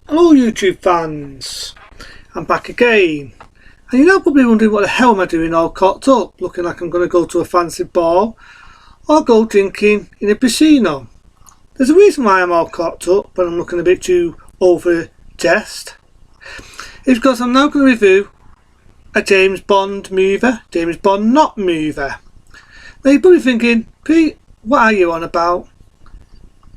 Hello YouTube fans, I'm back again, and you're now probably wondering what the hell am I doing all cocked up, looking like I'm going to go to a fancy ball or go drinking in a casino. There's a reason why I'm all cocked up, but I'm looking a bit too over chest. It's because I'm now going to review a James Bond movie, James Bond not movie. Now you're probably thinking, Pete, what are you on about?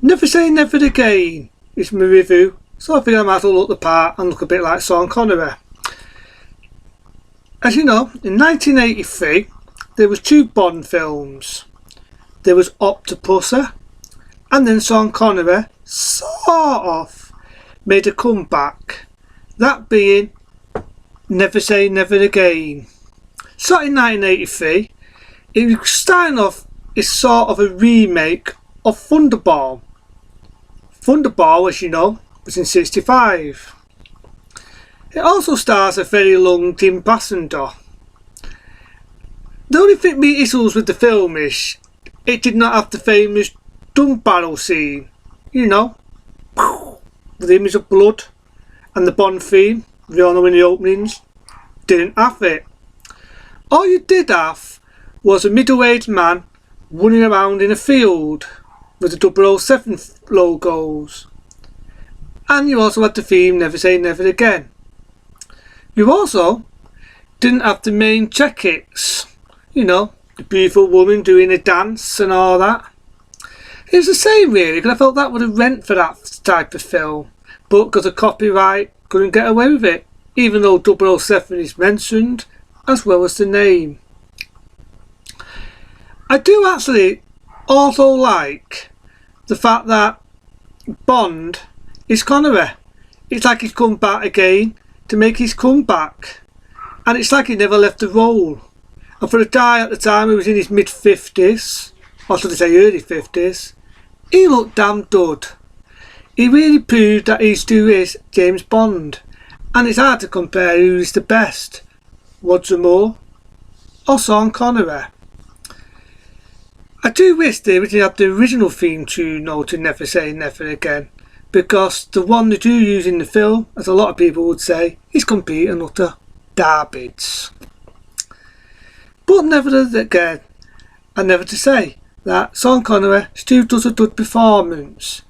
Never Say Never Again is my review. So I think I might as well look the part and look a bit like Sean Connery. As you know, in 1983 there was two Bond films. There was Octopussy, and then Sean Connery sort of made a comeback. That being Never Say Never Again. So in 1983 it was starting off as sort of a remake of Thunderball. Thunderball, as you know, was in 65. It also stars a very young Kim Basinger. The only thing me issues with the film is it did not have the famous dump barrel scene, you know, with the image of blood, and the Bond theme, we all know in the openings, didn't have it. All you did have was a middle-aged man running around in a field with the 007 logos. And you also had the theme Never Say Never Again. You also didn't have the main jackets, you know, the beautiful woman doing a dance and all that. It was the same really, because I felt that would have went for that type of film, but because of copyright couldn't get away with it, even though 007 is mentioned as well as the name. I do actually also like the fact that Bond is Connery. It's like he's come back again to make his comeback, and it's like he never left the role. And for a guy at the time who was in his mid-50s, or should I say early 50s, he looked damn good. He really proved that he still is James Bond, and it's hard to compare who's the best, Roger Moore or Sean Connery. I do wish they originally had the original theme tune though to Never Say Never Again, because the one they do use in the film, as a lot of people would say, is complete and utter garbage. But never again, and never to say that Sean Connery still does a good performance.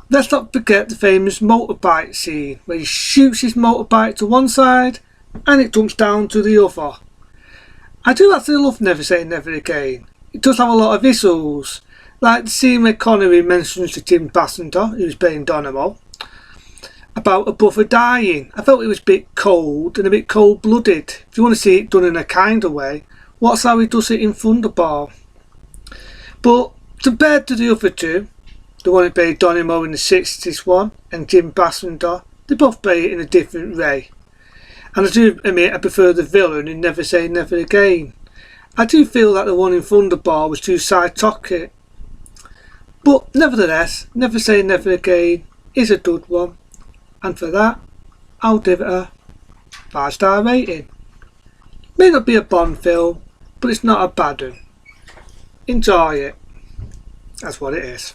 Let's not forget the famous motorbike scene where he shoots his motorbike to one side and it jumps down to the other. I do actually love Never Say Never Again. It does have a lot of issues, like the scene where Connery mentions to Kim Basinger, who's playing Dynamo, about a brother dying. I felt it was a bit cold and a bit cold-blooded. If you want to see it done in a kinder way, what's how he does it in Thunderball. But compared to the other two, the one who played Dynamo in the 60s one and Kim Basinger, they both play it in a different way. And I do admit I prefer the villain in Never Say Never Again. I do feel that the one in Thunderball was too side-talking. But nevertheless, Never Say Never Again is a good one, and for that I'll give it a 5-star rating. May not be a Bond film, but it's not a bad one. Enjoy it. That's what it is.